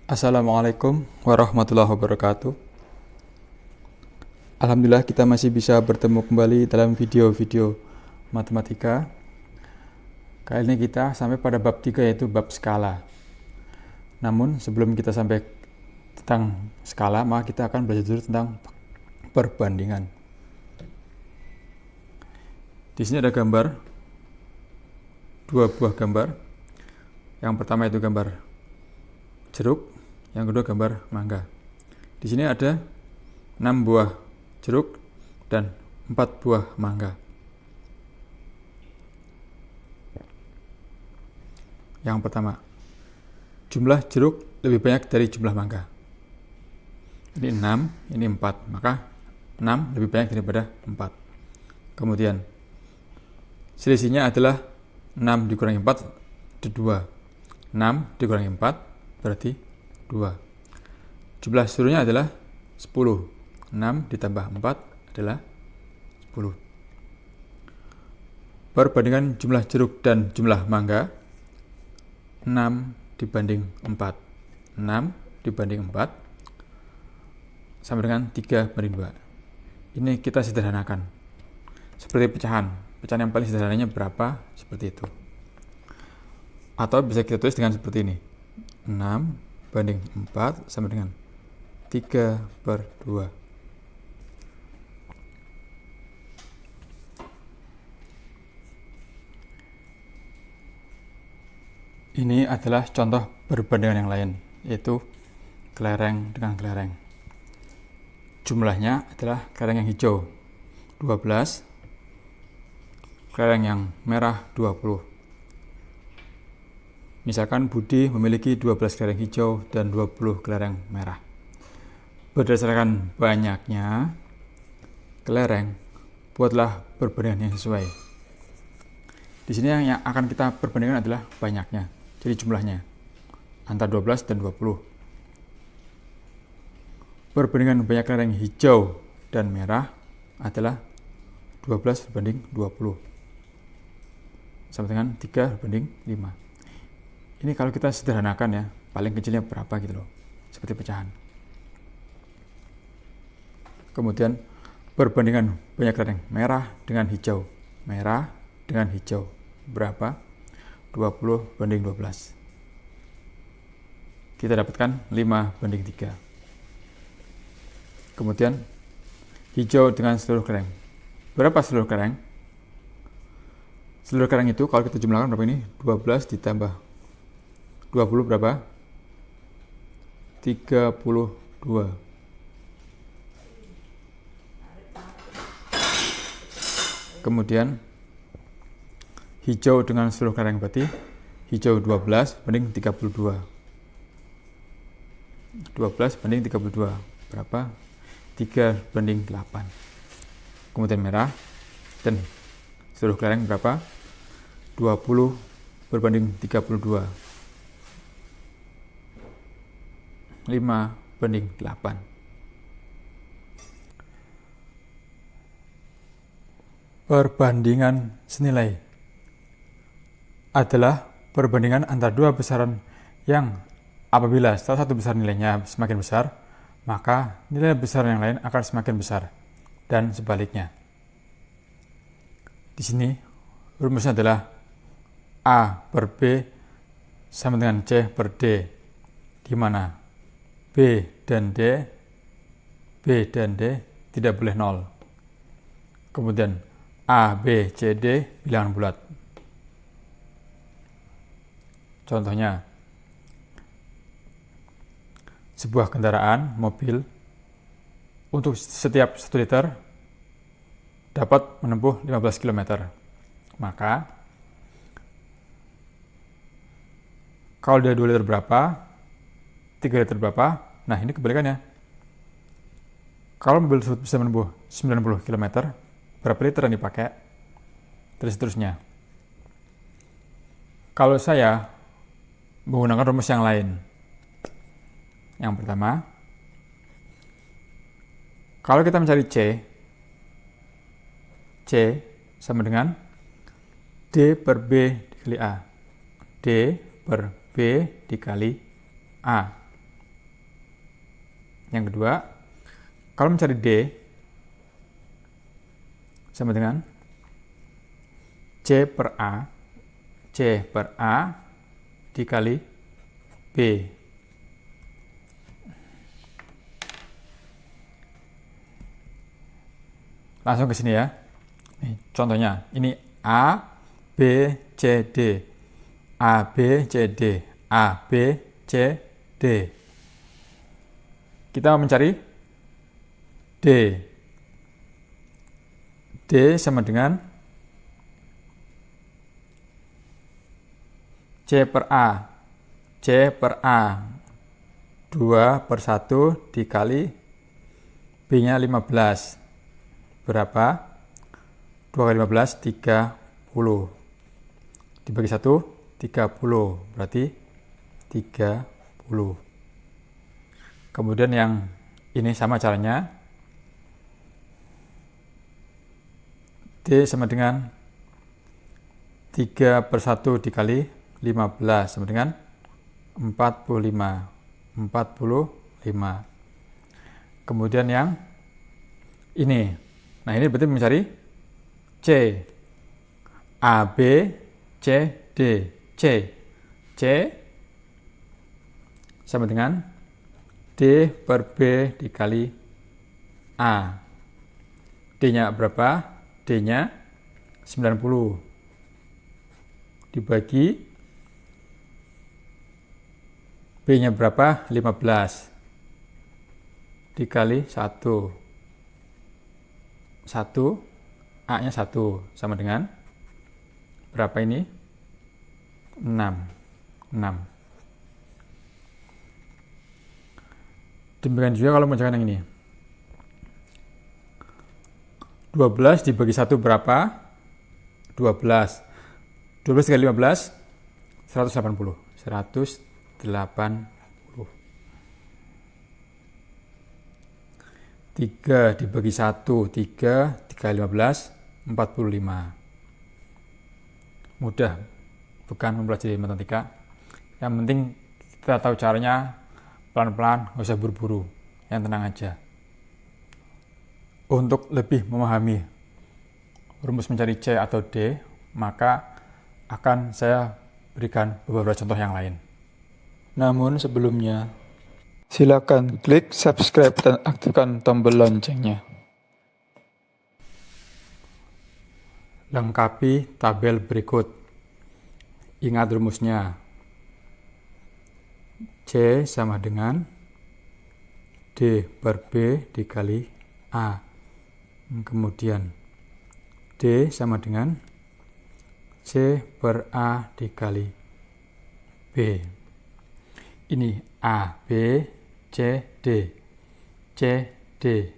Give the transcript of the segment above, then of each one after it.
Assalamualaikum warahmatullahi wabarakatuh. Alhamdulillah kita masih bisa bertemu kembali dalam video-video matematika. Kali ini kita sampai pada bab 3 yaitu bab skala. Namun sebelum kita sampai tentang skala, maka kita akan belajar dulu tentang perbandingan. Di sini ada gambar, dua buah gambar. Yang pertama itu gambar jeruk, yang kedua gambar mangga. Di sini ada 6 buah jeruk dan 4 buah mangga. Yang pertama, jumlah jeruk lebih banyak dari jumlah mangga. Ini 6, ini 4, maka 6 lebih banyak daripada 4. Kemudian selisihnya adalah 6 dikurangi 4 itu 2. 6 dikurangi 4 berarti 2. Jumlah seluruhnya adalah 10. 6 ditambah 4 adalah 10. Perbandingan jumlah jeruk dan jumlah mangga 6 dibanding 4. 6 dibanding 4 sama dengan 3 banding 2. Ini kita sederhanakan seperti pecahan. Pecahan yang paling sederhananya berapa? Seperti itu. Atau bisa kita tulis dengan seperti ini. 6 banding 4 sama dengan 3/2. Ini adalah contoh perbandingan yang lain, yaitu kelereng dengan kelereng. Jumlahnya adalah kelereng yang hijau 12, kelereng yang merah 20. Misalkan Budi memiliki 12 kelereng hijau dan 20 kelereng merah. Berdasarkan banyaknya kelereng, buatlah perbandingan yang sesuai. Di sini yang akan kita perbandingkan adalah banyaknya, jadi jumlahnya antara 12 dan 20. Perbandingan banyak kelereng hijau dan merah adalah 12 berbanding 20 sama dengan 3 berbanding 5. Ini kalau kita sederhanakan ya, paling kecilnya berapa gitu loh, seperti pecahan. Kemudian perbandingan banyak kelereng merah dengan hijau. Merah dengan hijau berapa? 20 banding 12. Kita dapatkan 5 banding 3. Kemudian hijau dengan seluruh kelereng. Berapa seluruh kelereng? Seluruh kelereng itu kalau kita jumlahkan berapa ini? 12 ditambah 20 berapa? 32. Kemudian hijau dengan seluruh kelereng berarti hijau 12 banding 32. 12 banding 32 berapa? 3 banding 8. Kemudian merah dan seluruh kelereng berapa? 20 berbanding 32. 5 banding 8. Perbandingan senilai adalah perbandingan antara dua besaran yang apabila salah satu besar nilainya semakin besar, maka nilai besar yang lain akan semakin besar dan sebaliknya. Di sini rumusnya adalah A per B sama dengan C per D, di mana B dan D tidak boleh 0. Kemudian A, B, C, D bilangan bulat. Contohnya, sebuah kendaraan mobil untuk setiap 1 liter dapat menempuh 15 km. Maka kalau dia 2 liter berapa? 3 liter berapa? Nah, ini kebalikannya. Kalau mobil tersebut bisa menempuh 90 km, berapa liter yang dipakai? Terus seterusnya. Kalau saya menggunakan rumus yang lain. Yang pertama, kalau kita mencari C sama dengan D per B dikali A. D per B dikali A. Yang kedua, kalau mencari D sama dengan C per A dikali B. Langsung ke sini ya. Nih, contohnya, ini A, B, C, D. A, B, C, D. A, B, C, D. Kita mau mencari D. D sama dengan C per A. C per A 2 per 1 dikali B-nya 15. Berapa? 2 kali 15, 30. Dibagi 1, 30. Berarti 30. Kemudian yang ini sama caranya. D sama dengan 3 per 1 dikali 15 sama dengan 45. Kemudian yang ini. Nah, ini berarti mencari C. A, B, C, D. C sama dengan D per B dikali A. D-nya berapa? D-nya 90. Dibagi B-nya berapa? 15. Dikali 1. 1. A-nya 1. Sama dengan berapa ini? 6. Demikian juga kalau mengerjakan yang ini. 12 dibagi 1 berapa? 12. 12 kali 15, 180. 3 dibagi 1, 3 kali 15, 45. Mudah, bukan mempelajari matematika. Yang penting kita tahu caranya, pelan-pelan, nggak usah buru-buru, yang tenang aja. Untuk lebih memahami rumus mencari C atau D, maka akan saya berikan beberapa contoh yang lain. Namun sebelumnya, silakan klik subscribe dan aktifkan tombol loncengnya. Lengkapi tabel berikut. Ingat rumusnya. C sama dengan D per B dikali A. Kemudian D sama dengan C per A dikali B. Ini A, B, C, D. C, D.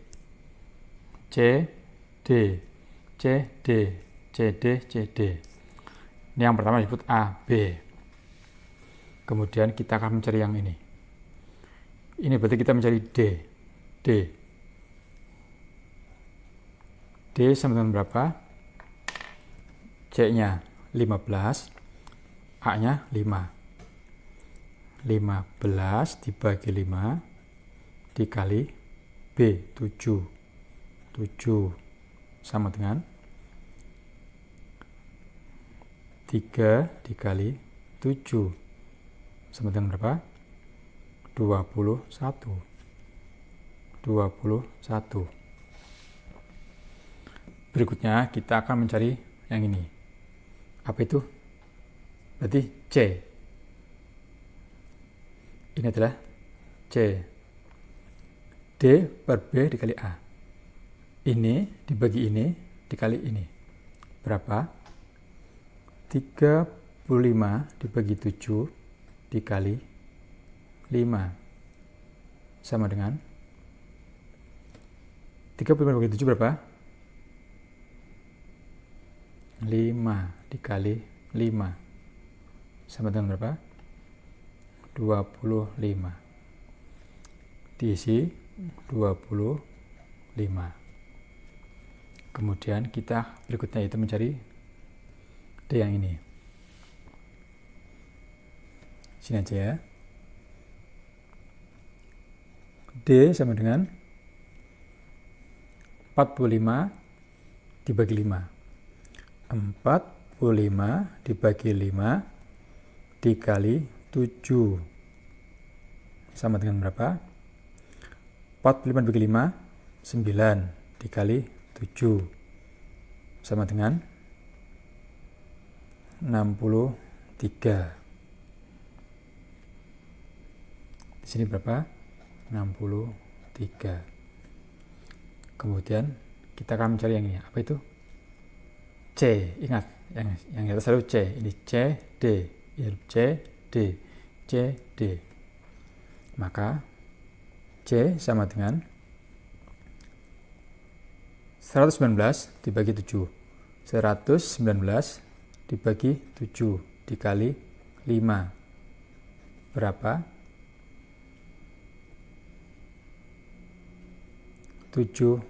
C, D. C, D. C, D, C, D. Ini yang pertama disebut A, B. Kemudian kita akan mencari yang ini. Ini berarti kita mencari D. D sama dengan berapa? C-nya 15, A-nya 5. 15 dibagi 5 dikali B, 7. 7 sama dengan 3 dikali 7 sama dengan berapa? 21. Berikutnya kita akan mencari yang ini. Apa itu? Berarti C. Ini adalah C. D per B dikali A. Ini dibagi ini dikali ini. Berapa? 35 dibagi 7 dikali 5. Sama dengan 35 dibagi 7 berapa? 5 dikali 5 sama dengan berapa? 25. Diisi 25. Kemudian kita berikutnya itu mencari D yang ini. Sini aja ya. D D sama dengan 45 dibagi 5. 45 dibagi 5 dikali 7 sama dengan berapa? 45 dibagi 5, 9 dikali 7 sama dengan 63. Di sini berapa? 63. Kemudian kita akan mencari yang ini. Apa itu? C. Ingat, yang di atas selalu C. Ini C, D. C, D. C, D. Maka C sama dengan 119 dibagi 7. 119 dibagi 7 dikali 5. Berapa? 17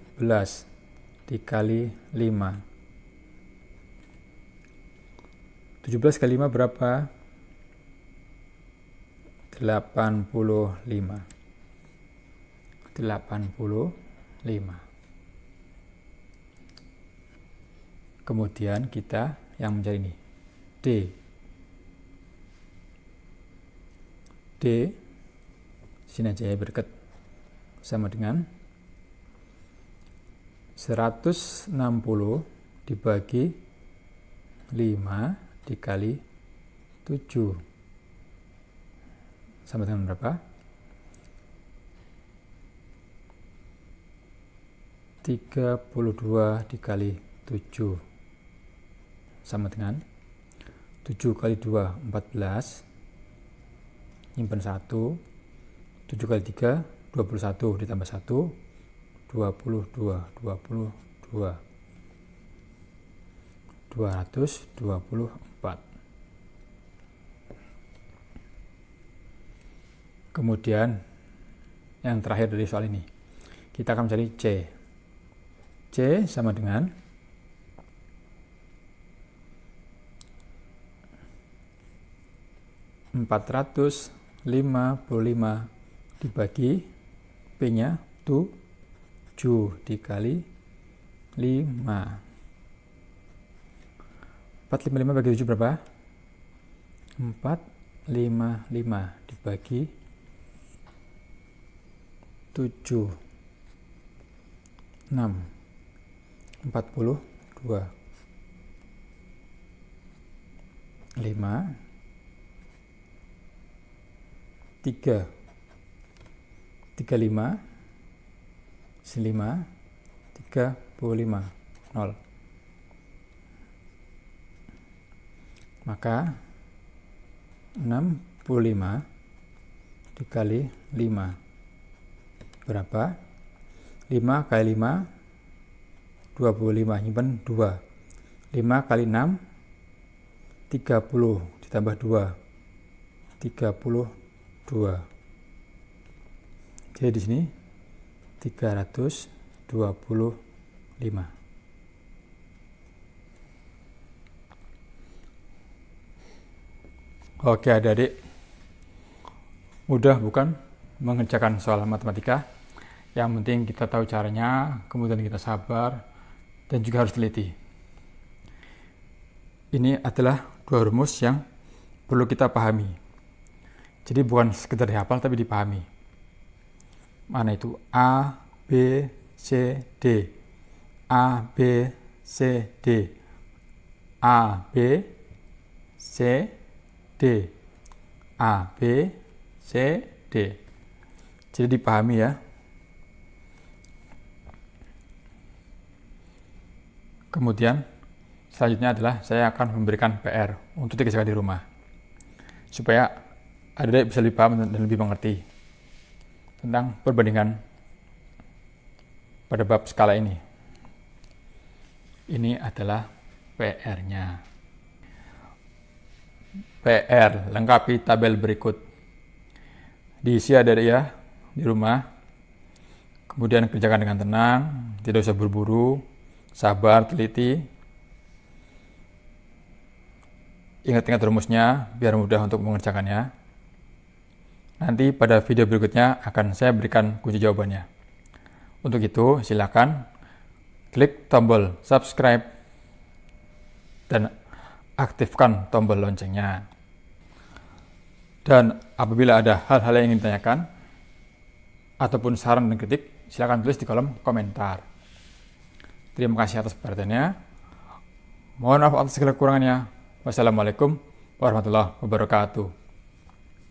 dikali 5. 17 kali 5 berapa? 85. 85. Kemudian kita yang mencari ini. D. D sini aja ya, berdekat, sama dengan 160 dibagi 5 dikali 7 sama dengan berapa? 32 dikali 7 sama dengan 7 kali 2 14, nyimpen 1, 7 kali 3 21 ditambah 1 22, 224. Kemudian yang terakhir dari soal ini, kita akan mencari C. C sama dengan 455 dibagi P-nya 7 dikali 5. 455 bagi 7 berapa? 455 dibagi 7. 6. 42. 5. 3. 35. 5. 35. 0. Maka 65 dikali 5 berapa? 5 kali 5 25, nyimpen 2. 5 kali 6 30 ditambah 2 32. Jadi di sini 325. Oke adik-adik, mudah bukan mengerjakan soal matematika? Yang penting kita tahu caranya, kemudian kita sabar, dan juga harus teliti. Ini adalah dua rumus yang perlu kita pahami. Jadi bukan sekedar dihafal tapi dipahami. Mana itu? A, B, C, D. A, B, C, D. A, B, C, D. A, B, C, D. Jadi dipahami ya. Kemudian selanjutnya adalah saya akan memberikan PR untuk dikerjakan di rumah, supaya adik-adik bisa lebih paham dan lebih mengerti tentang perbandingan pada bab skala ini. Ini adalah PR-nya. PR, lengkapi tabel berikut. Diisi adik-adik ya di rumah. Kemudian kerjakan dengan tenang, tidak usah buru-buru, sabar, teliti. Ingat-ingat rumusnya biar mudah untuk mengerjakannya. Nanti pada video berikutnya akan saya berikan kunci jawabannya. Untuk itu, silakan klik tombol subscribe dan aktifkan tombol loncengnya. Dan apabila ada hal-hal yang ingin ditanyakan ataupun saran dan kritik, silakan tulis di kolom komentar. Terima kasih atas perhatiannya. Mohon maaf atas segala kekurangannya. Wassalamualaikum warahmatullahi wabarakatuh.